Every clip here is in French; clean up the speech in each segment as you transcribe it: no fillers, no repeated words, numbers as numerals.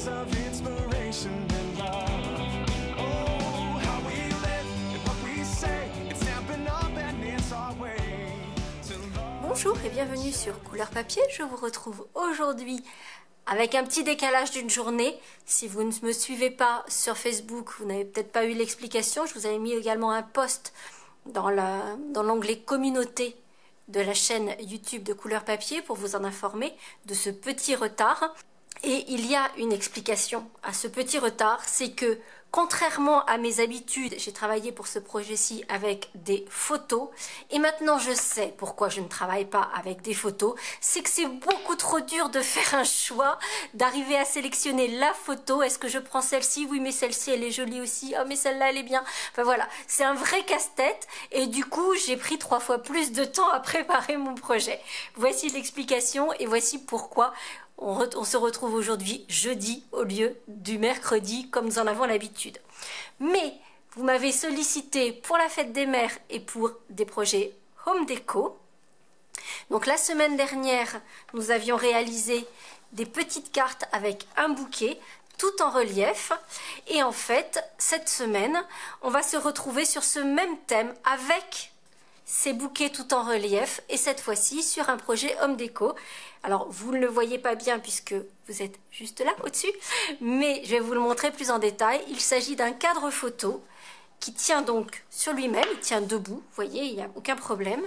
skies of inspiration and love. Oh, how we live and what we say, it's stamping up and it's our way to love. Bonjour et bienvenue sur Couleur Papier. Je vous retrouve aujourd'hui avec un petit décalage d'une journée. Si vous ne me suivez pas sur Facebook, vous n'avez peut-être pas eu l'explication. Je vous avais mis également un post dans l'onglet communauté de la chaîne YouTube de Couleur Papier pour vous en informer de ce petit retard. Et il y a une explication à ce petit retard, c'est que contrairement à mes habitudes, j'ai travaillé pour ce projet-ci avec des photos et maintenant je sais pourquoi je ne travaille pas avec des photos, c'est que c'est beaucoup trop dur de faire un choix, d'arriver à sélectionner la photo. Est-ce que je prends celle-ci? Oui, mais celle-ci elle est jolie aussi. Oh, mais celle-là elle est bien. Enfin voilà, c'est un vrai casse-tête et du coup j'ai pris 3 fois plus de temps à préparer mon projet. Voici l'explication et voici pourquoi on se retrouve aujourd'hui jeudi au lieu du mercredi comme nous en avons l'habitude. Mais vous m'avez sollicité pour la fête des mères et pour des projets home déco. Donc la semaine dernière, nous avions réalisé des petites cartes avec un bouquet tout en relief. Et en fait, cette semaine, on va se retrouver sur ce même thème avec ces bouquets tout en relief et cette fois-ci sur un projet home déco. Alors vous ne le voyez pas bien puisque vous êtes juste là au-dessus, mais je vais vous le montrer plus en détail. Il s'agit d'un cadre photo qui tient donc sur lui-même, il tient debout, vous voyez, il n'y a aucun problème.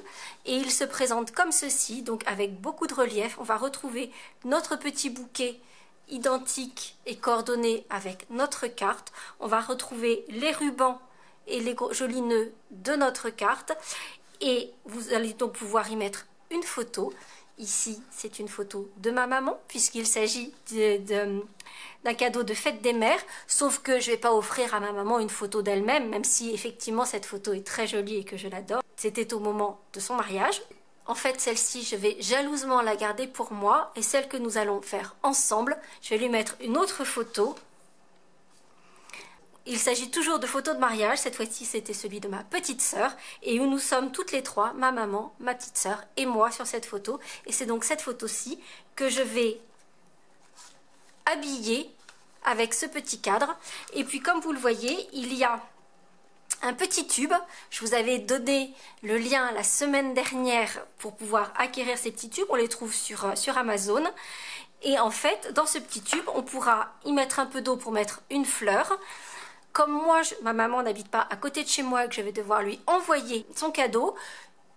Et il se présente comme ceci, donc avec beaucoup de relief. On va retrouver notre petit bouquet identique et coordonné avec notre carte. On va retrouver les rubans et les jolis nœuds de notre carte. Et vous allez donc pouvoir y mettre une photo. Ici, c'est une photo de ma maman, puisqu'il s'agit d'un cadeau de fête des mères. Sauf que je ne vais pas offrir à ma maman une photo d'elle-même, même si effectivement cette photo est très jolie et que je l'adore. C'était au moment de son mariage. En fait, celle-ci, je vais jalousement la garder pour moi. Et celle que nous allons faire ensemble, je vais lui mettre une autre photo. Il s'agit toujours de photos de mariage, cette fois-ci c'était celui de ma petite sœur et où nous sommes toutes les trois, ma maman, ma petite sœur et moi sur cette photo. Et c'est donc cette photo-ci que je vais habiller avec ce petit cadre. Et puis comme vous le voyez, il y a un petit tube. Je vous avais donné le lien la semaine dernière pour pouvoir acquérir ces petits tubes. On les trouve sur Amazon. Et en fait, dans ce petit tube, on pourra y mettre un peu d'eau pour mettre une fleur. Comme moi, ma maman n'habite pas à côté de chez moi et que je vais devoir lui envoyer son cadeau,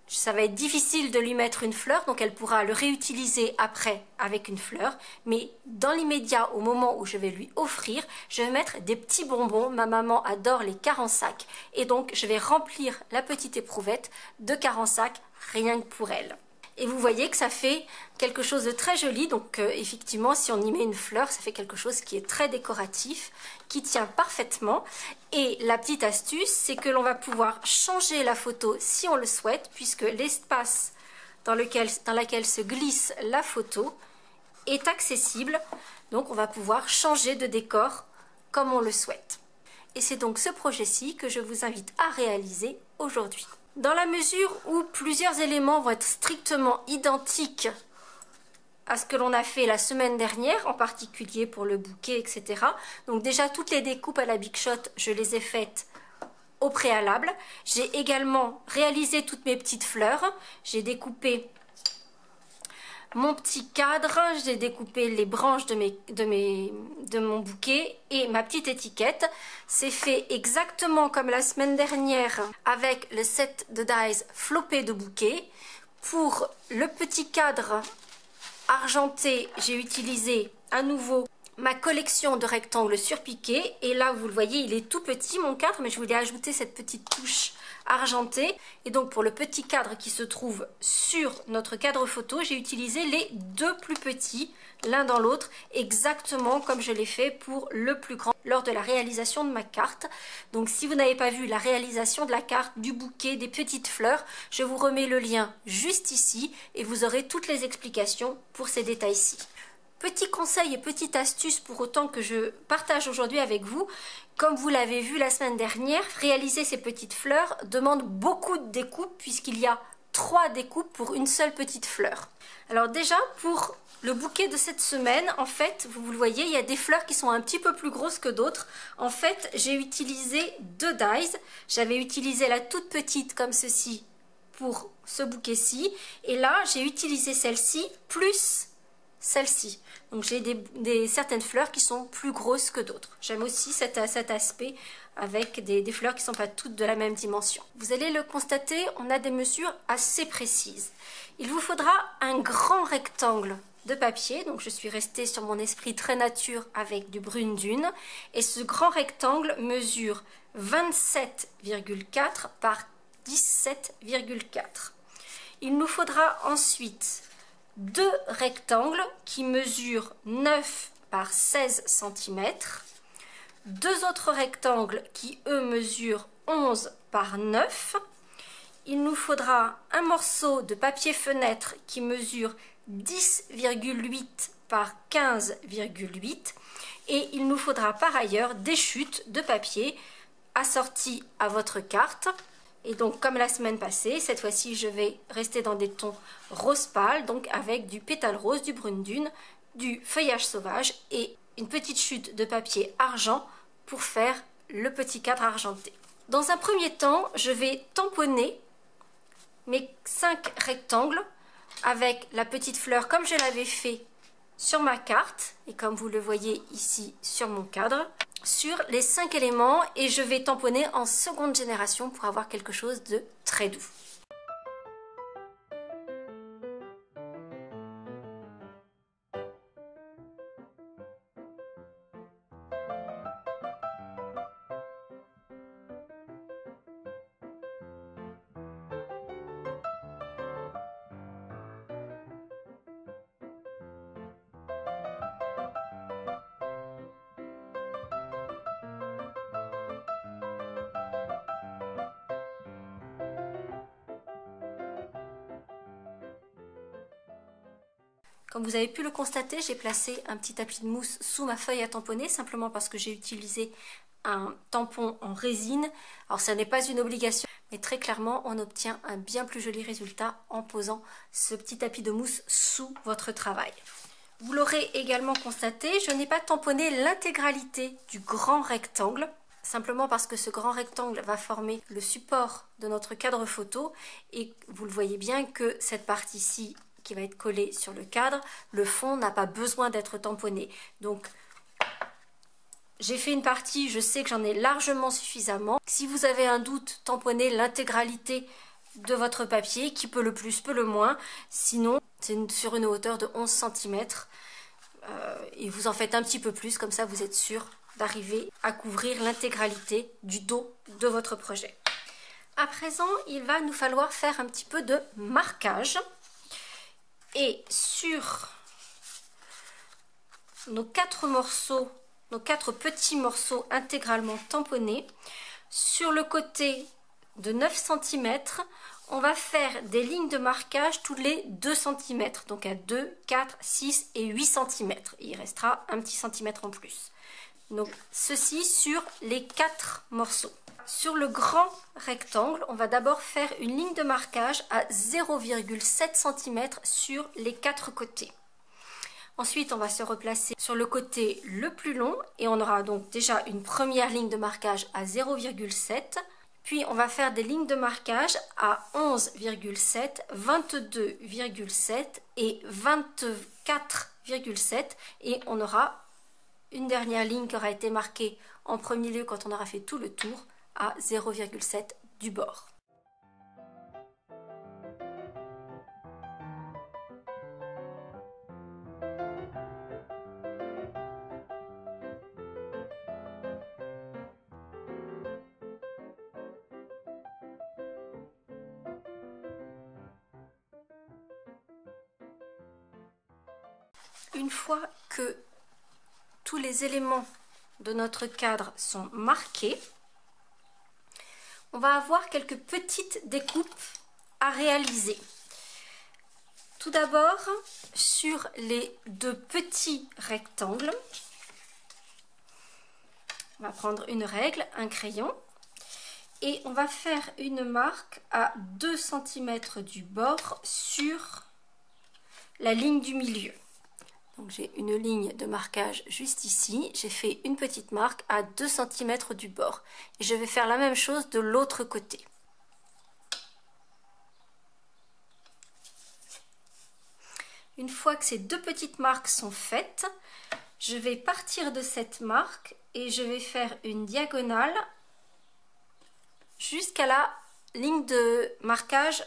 ça va être difficile de lui mettre une fleur, donc elle pourra le réutiliser après avec une fleur. Mais dans l'immédiat, au moment où je vais lui offrir, je vais mettre des petits bonbons. Ma maman adore les carensacs et donc je vais remplir la petite éprouvette de carensacs rien que pour elle. Et vous voyez que ça fait quelque chose de très joli. Donc effectivement, si on y met une fleur, ça fait quelque chose qui est très décoratif, qui tient parfaitement. Et la petite astuce, c'est que l'on va pouvoir changer la photo si on le souhaite, puisque l'espace dans lequel se glisse la photo est accessible. Donc on va pouvoir changer de décor comme on le souhaite. Et c'est donc ce projet-ci que je vous invite à réaliser aujourd'hui. Dans la mesure où plusieurs éléments vont être strictement identiques à ce que l'on a fait la semaine dernière, en particulier pour le bouquet, etc. Donc déjà, toutes les découpes à la Big Shot, je les ai faites au préalable. J'ai également réalisé toutes mes petites fleurs. J'ai découpé mon petit cadre, j'ai découpé les branches de mon bouquet et ma petite étiquette. C'est fait exactement comme la semaine dernière avec le set de dies flopé de bouquet. Pour le petit cadre argenté, j'ai utilisé à nouveau ma collection de rectangles surpiqués. Et là, vous le voyez, il est tout petit mon cadre, mais je voulais ajouter cette petite touche argentée. Et donc pour le petit cadre qui se trouve sur notre cadre photo, j'ai utilisé les deux plus petits l'un dans l'autre, exactement comme je l'ai fait pour le plus grand lors de la réalisation de ma carte. Donc si vous n'avez pas vu la réalisation de la carte, du bouquet, des petites fleurs, je vous remets le lien juste ici et vous aurez toutes les explications pour ces détails-ci. Petit conseil et petite astuce pour autant que je partage aujourd'hui avec vous. Comme vous l'avez vu la semaine dernière, réaliser ces petites fleurs demande beaucoup de découpe puisqu'il y a 3 découpes pour une seule petite fleur. Alors déjà, pour le bouquet de cette semaine, en fait, vous le voyez, il y a des fleurs qui sont un petit peu plus grosses que d'autres. En fait, j'ai utilisé 2 dies. J'avais utilisé la toute petite comme ceci pour ce bouquet-ci. Et là, j'ai utilisé celle-ci plus celle-ci. Donc j'ai certaines fleurs qui sont plus grosses que d'autres. J'aime aussi cet aspect avec des fleurs qui ne sont pas toutes de la même dimension. Vous allez le constater, on a des mesures assez précises. Il vous faudra un grand rectangle de papier. Donc je suis restée sur mon esprit très nature avec du brune dune. Et ce grand rectangle mesure 27,4 par 17,4. Il nous faudra ensuite 2 rectangles qui mesurent 9 par 16 cm, 2 autres rectangles qui eux mesurent 11 par 9. Il nous faudra un morceau de papier fenêtre qui mesure 10,8 par 15,8 et il nous faudra par ailleurs des chutes de papier assorties à votre carte. Et donc comme la semaine passée, cette fois-ci je vais rester dans des tons rose pâle, donc avec du pétale rose, du brune dune, du feuillage sauvage et une petite chute de papier argent pour faire le petit cadre argenté. Dans un premier temps, je vais tamponner mes 5 rectangles avec la petite fleur comme je l'avais fait sur ma carte et comme vous le voyez ici sur mon cadre, sur les 5 éléments et je vais tamponner en seconde génération pour avoir quelque chose de très doux. Comme vous avez pu le constater, j'ai placé un petit tapis de mousse sous ma feuille à tamponner, simplement parce que j'ai utilisé un tampon en résine. Alors ça n'est pas une obligation, mais très clairement on obtient un bien plus joli résultat en posant ce petit tapis de mousse sous votre travail. Vous l'aurez également constaté, je n'ai pas tamponné l'intégralité du grand rectangle, simplement parce que ce grand rectangle va former le support de notre cadre photo et vous le voyez bien que cette partie-ci qui va être collé sur le cadre, le fond n'a pas besoin d'être tamponné. Donc j'ai fait une partie, je sais que j'en ai largement suffisamment. Si vous avez un doute, tamponnez l'intégralité de votre papier, qui peut le plus, peut le moins. Sinon, c'est sur une hauteur de 11 cm. Et vous en faites un petit peu plus, comme ça vous êtes sûr d'arriver à couvrir l'intégralité du dos de votre projet. À présent, il va nous falloir faire un petit peu de marquage. Et sur nos 4 morceaux, nos 4 petits morceaux intégralement tamponnés, sur le côté de 9 cm, on va faire des lignes de marquage tous les 2 cm. Donc à 2, 4, 6 et 8 cm. Il restera un petit centimètre en plus. Donc ceci sur les 4 morceaux. Sur le grand rectangle, on va d'abord faire une ligne de marquage à 0,7 cm sur les 4 côtés. Ensuite, on va se replacer sur le côté le plus long et on aura donc déjà une première ligne de marquage à 0,7. Puis, on va faire des lignes de marquage à 11,7, 22,7 et 24,7. Et on aura une dernière ligne qui aura été marquée en premier lieu quand on aura fait tout le tour, à 0,7 du bord. Une fois que tous les éléments de notre cadre sont marqués, on va avoir quelques petites découpes à réaliser. Tout d'abord, sur les 2 petits rectangles, on va prendre une règle, un crayon, Et on va faire une marque à 2 cm du bord sur la ligne du milieu. Donc j'ai une ligne de marquage juste ici, j'ai fait une petite marque à 2 cm du bord. Et je vais faire la même chose de l'autre côté. Une fois que ces deux petites marques sont faites, je vais partir de cette marque et je vais faire une diagonale jusqu'à la ligne de marquage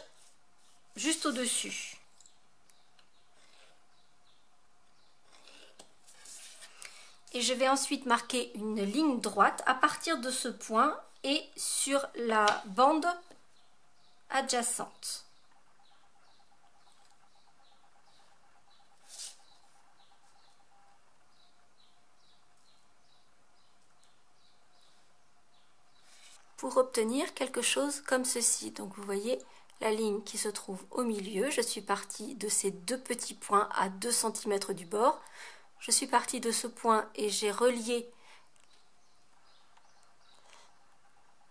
juste au-dessus. Et je vais ensuite marquer une ligne droite à partir de ce point et sur la bande adjacente. Pour obtenir quelque chose comme ceci. Donc vous voyez la ligne qui se trouve au milieu. Je suis partie de ces deux petits points à 2 cm du bord. Je suis partie de ce point et j'ai relié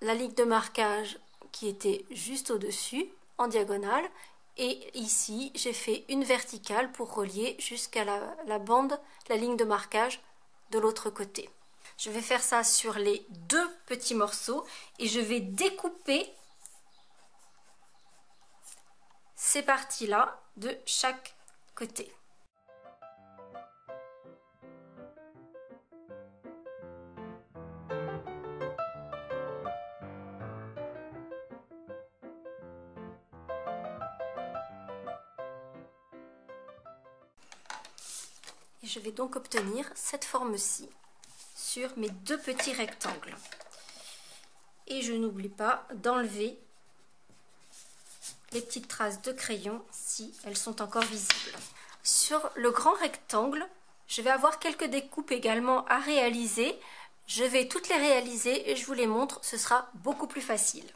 la ligne de marquage qui était juste au-dessus en diagonale. Et ici, j'ai fait une verticale pour relier jusqu'à la bande, la ligne de marquage de l'autre côté. Je vais faire ça sur les deux petits morceaux et je vais découper ces parties-là de chaque côté. Et je vais donc obtenir cette forme-ci sur mes deux petits rectangles. Et je n'oublie pas d'enlever les petites traces de crayon si elles sont encore visibles. Sur le grand rectangle, je vais avoir quelques découpes également à réaliser. Je vais toutes les réaliser et je vous les montre, ce sera beaucoup plus facile.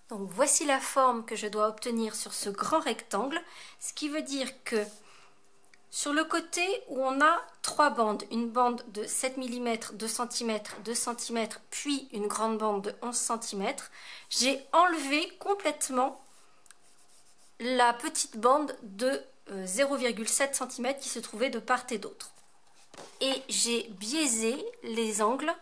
Donc voici la forme que je dois obtenir sur ce grand rectangle, ce qui veut dire que sur le côté où on a trois bandes, une bande de 7 mm, 2 cm, 2 cm, puis une grande bande de 11 cm, j'ai enlevé complètement la petite bande de 0,7 cm qui se trouvait de part et d'autre. Et j'ai biaisé les angles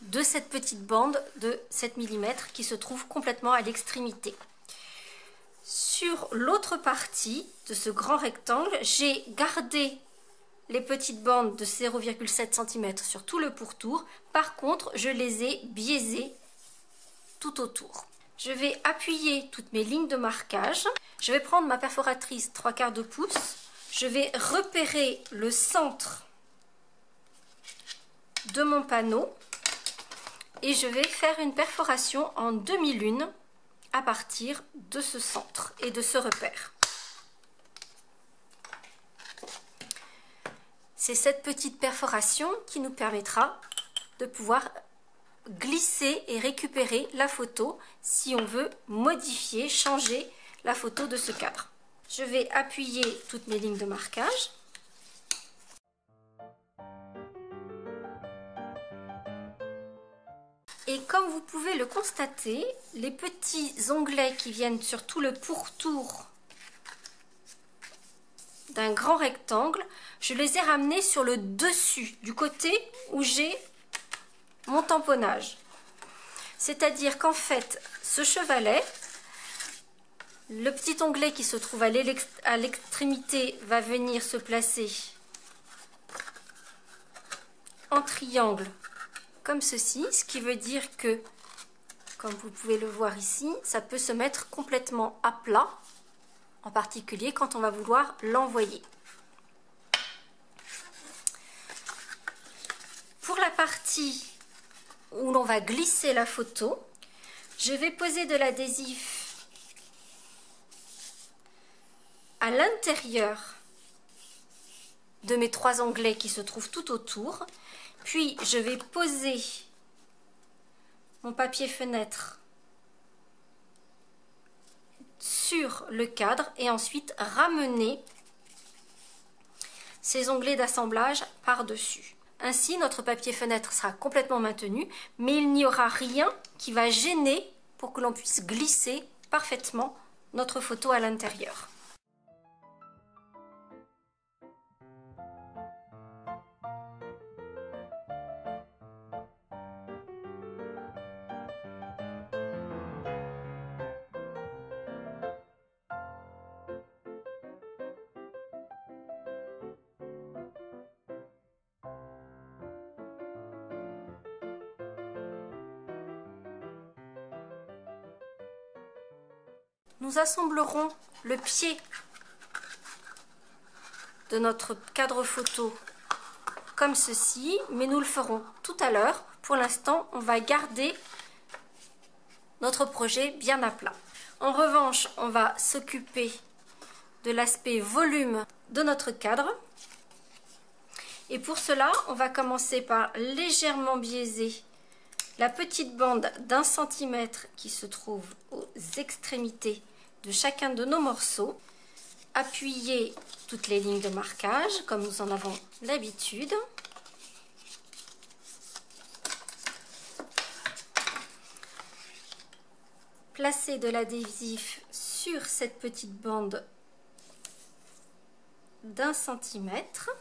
de cette petite bande de 7 mm qui se trouve complètement à l'extrémité. Sur l'autre partie de ce grand rectangle, j'ai gardé les petites bandes de 0,7 cm sur tout le pourtour. Par contre, je les ai biaisées tout autour. Je vais appuyer toutes mes lignes de marquage. Je vais prendre ma perforatrice 3/4 de pouce. Je vais repérer le centre de mon panneau. Et je vais faire une perforation en demi-lune à partir de ce centre et de ce repère. C'est cette petite perforation qui nous permettra de pouvoir glisser et récupérer la photo si on veut modifier, changer la photo de ce cadre. Je vais appuyer toutes mes lignes de marquage. Et comme vous pouvez le constater, les petits onglets qui viennent sur tout le pourtour d'un grand rectangle, je les ai ramenés sur le dessus, du côté où j'ai mon tamponnage. C'est-à-dire qu'en fait, ce chevalet, le petit onglet qui se trouve à l'extrémité va venir se placer en triangle comme ceci, ce qui veut dire que, comme vous pouvez le voir ici, ça peut se mettre complètement à plat, en particulier quand on va vouloir l'envoyer. Pour la partie où l'on va glisser la photo, je vais poser de l'adhésif à l'intérieur de mes trois onglets qui se trouvent tout autour. Puis je vais poser mon papier fenêtre sur le cadre et ensuite ramener ces onglets d'assemblage par-dessus. Ainsi, notre papier fenêtre sera complètement maintenu, mais il n'y aura rien qui va gêner pour que l'on puisse glisser parfaitement notre photo à l'intérieur. Nous assemblerons le pied de notre cadre photo comme ceci, mais nous le ferons tout à l'heure. Pour l'instant, on va garder notre projet bien à plat. En revanche, on va s'occuper de l'aspect volume de notre cadre. Et pour cela, on va commencer par légèrement biaiser la petite bande d'1 centimètre qui se trouve aux extrémités de chacun de nos morceaux. Appuyer toutes les lignes de marquage comme nous en avons l'habitude. Placer de l'adhésif sur cette petite bande d'1 centimètre.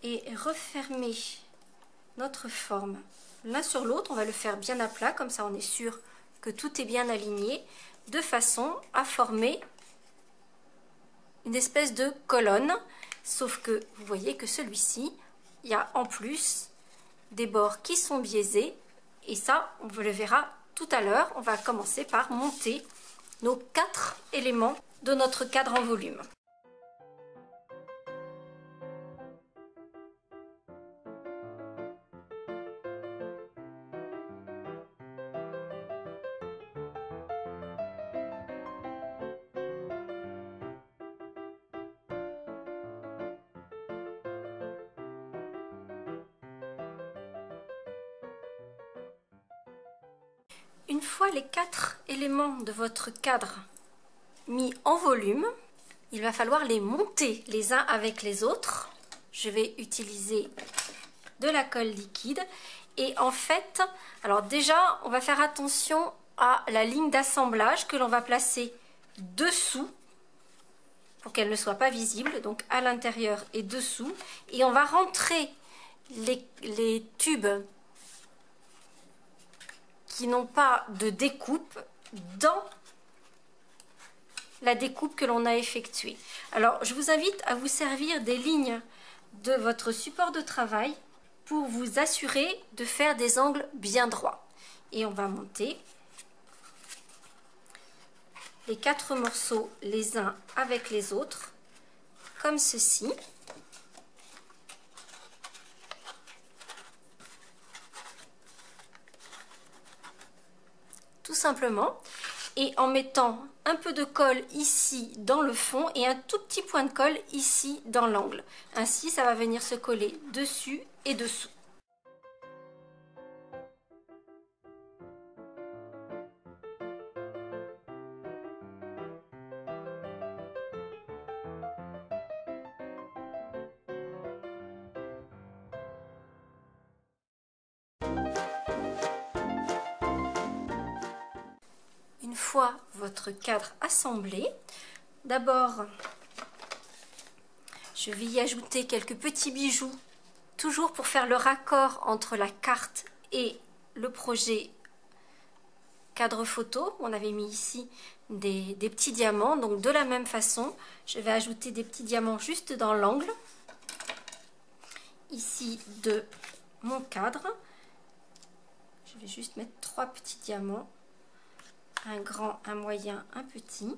Et refermer notre forme l'un sur l'autre. On va le faire bien à plat, comme ça on est sûr que tout est bien aligné, de façon à former une espèce de colonne. Sauf que vous voyez que celui-ci, il y a en plus des bords qui sont biaisés, et ça on le verra tout à l'heure. On va commencer par monter nos 4 éléments de notre cadre en volume. Une fois les 4 éléments de votre cadre mis en volume, il va falloir les monter les uns avec les autres. Je vais utiliser de la colle liquide. Et en fait, alors déjà, on va faire attention à la ligne d'assemblage que l'on va placer dessous pour qu'elle ne soit pas visible, donc à l'intérieur et dessous. Et on va rentrer les tubes qui n'ont pas de découpe dans la découpe que l'on a effectuée. Alors, je vous invite à vous servir des lignes de votre support de travail pour vous assurer de faire des angles bien droits. Et on va monter les 4 morceaux les uns avec les autres, comme ceci. Tout simplement, et en mettant un peu de colle ici dans le fond et un tout petit point de colle ici dans l'angle. Ainsi, ça va venir se coller dessus et dessous. Une fois votre cadre assemblé, d'abord je vais y ajouter quelques petits bijoux, toujours pour faire le raccord entre la carte et le projet cadre photo. On avait mis ici des petits diamants, donc de la même façon, je vais ajouter des petits diamants juste dans l'angle, ici de mon cadre. Je vais juste mettre 3 petits diamants. Un grand, un moyen, un petit.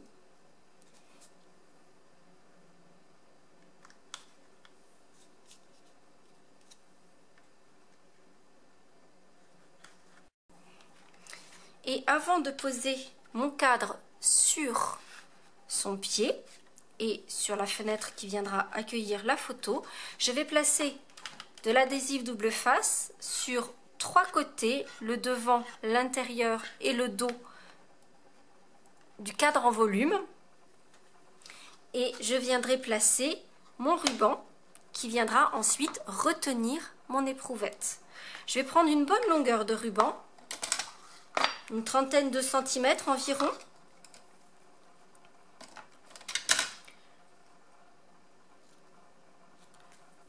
Et avant de poser mon cadre sur son pied et sur la fenêtre qui viendra accueillir la photo, je vais placer de l'adhésif double face sur 3 côtés, le devant, l'intérieur et le dos du cadre en volume. Et je viendrai placer mon ruban qui viendra ensuite retenir mon éprouvette. Je vais prendre une bonne longueur de ruban, une trentaine de centimètres environ.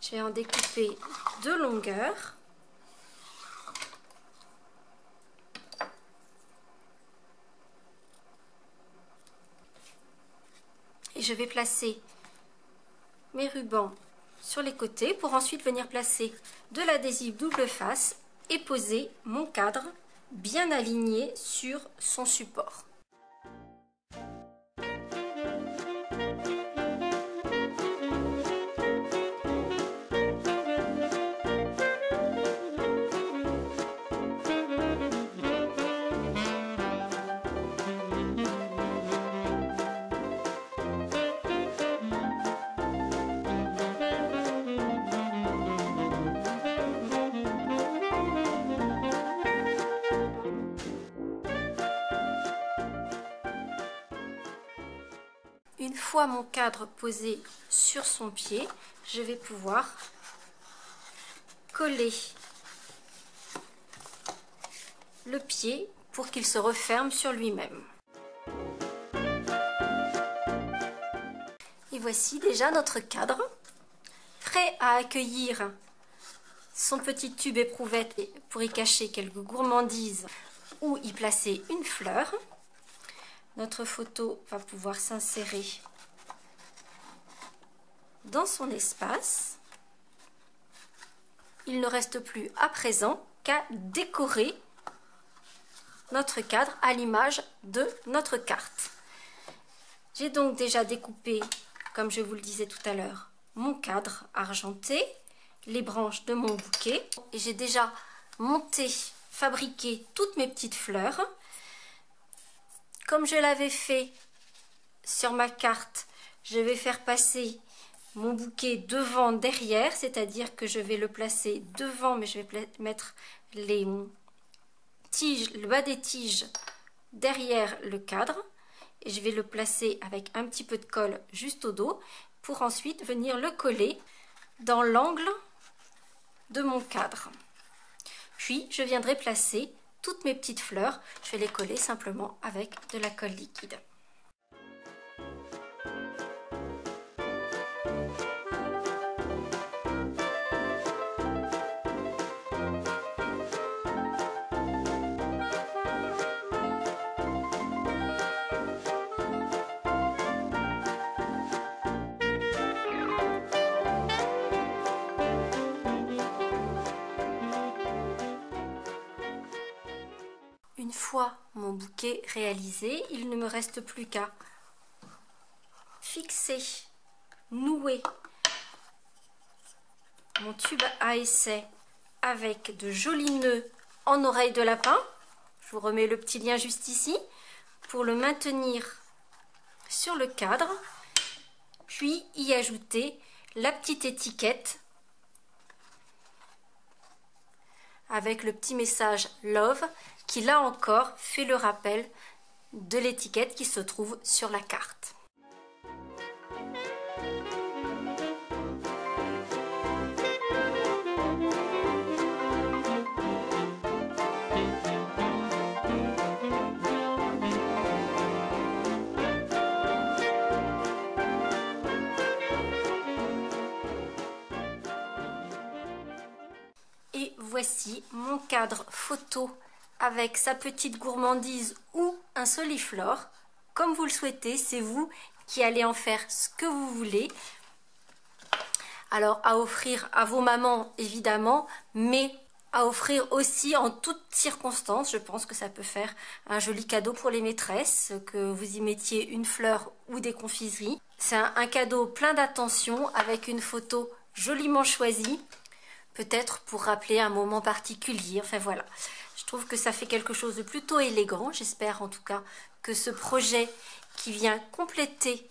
Je vais en découper 2 longueurs. Et je vais placer mes rubans sur les côtés pour ensuite venir placer de l'adhésif double face et poser mon cadre bien aligné sur son support. Une fois mon cadre posé sur son pied, je vais pouvoir coller le pied pour qu'il se referme sur lui-même. Et voici déjà notre cadre, prêt à accueillir son petit tube éprouvette pour y cacher quelques gourmandises ou y placer une fleur. Notre photo va pouvoir s'insérer dans son espace. Il ne reste plus à présent qu'à décorer notre cadre à l'image de notre carte. J'ai donc déjà découpé, comme je vous le disais tout à l'heure, mon cadre argenté, les branches de mon bouquet. Et j'ai déjà monté, fabriqué toutes mes petites fleurs. Comme je l'avais fait sur ma carte, je vais faire passer mon bouquet devant, derrière, c'est-à-dire que je vais le placer devant, mais je vais mettre les tiges, le bas des tiges derrière le cadre. Et je vais le placer avec un petit peu de colle juste au dos pour ensuite venir le coller dans l'angle de mon cadre. Puis je viendrai placer toutes mes petites fleurs, je vais les coller simplement avec de la colle liquide. Une fois mon bouquet réalisé, il ne me reste plus qu'à fixer, nouer mon tube à essai avec de jolis nœuds en oreille de lapin. Je vous remets le petit lien juste ici pour le maintenir sur le cadre, puis y ajouter la petite étiquette avec le petit message Love qui là encore fait le rappel de l'étiquette qui se trouve sur la carte. Et voici mon cadre photo avec sa petite gourmandise ou un soliflore. Comme vous le souhaitez, c'est vous qui allez en faire ce que vous voulez. Alors à offrir à vos mamans évidemment, mais à offrir aussi en toutes circonstances. Je pense que ça peut faire un joli cadeau pour les maîtresses, que vous y mettiez une fleur ou des confiseries. C'est un cadeau plein d'attention avec une photo joliment choisie, peut-être pour rappeler un moment particulier. Enfin voilà. Je trouve que ça fait quelque chose de plutôt élégant. J'espère en tout cas que ce projet qui vient compléter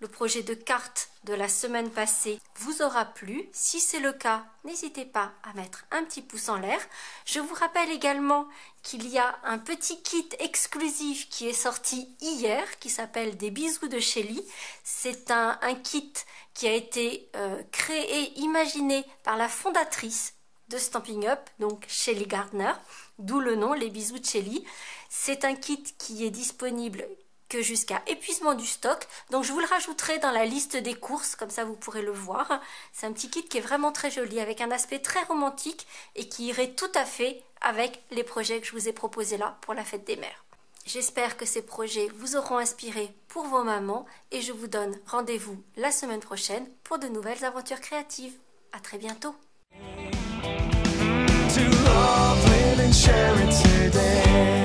le projet de carte de la semaine passée vous aura plu. Si c'est le cas, n'hésitez pas à mettre un petit pouce en l'air. Je vous rappelle également qu'il y a un petit kit exclusif qui est sorti hier, qui s'appelle des bisous de Shelly. C'est un kit qui a été créé, imaginé par la fondatrice de Stampin' Up, donc Shelly Gardner, d'où le nom, les bisous de Shelly. C'est un kit qui est disponible que jusqu'à épuisement du stock, donc je vous le rajouterai dans la liste des courses, comme ça vous pourrez le voir. C'est un petit kit qui est vraiment très joli, avec un aspect très romantique et qui irait tout à fait avec les projets que je vous ai proposés là pour la fête des mères. J'espère que ces projets vous auront inspiré pour vos mamans et je vous donne rendez-vous la semaine prochaine pour de nouvelles aventures créatives. À très bientôt. To love, live and share it today.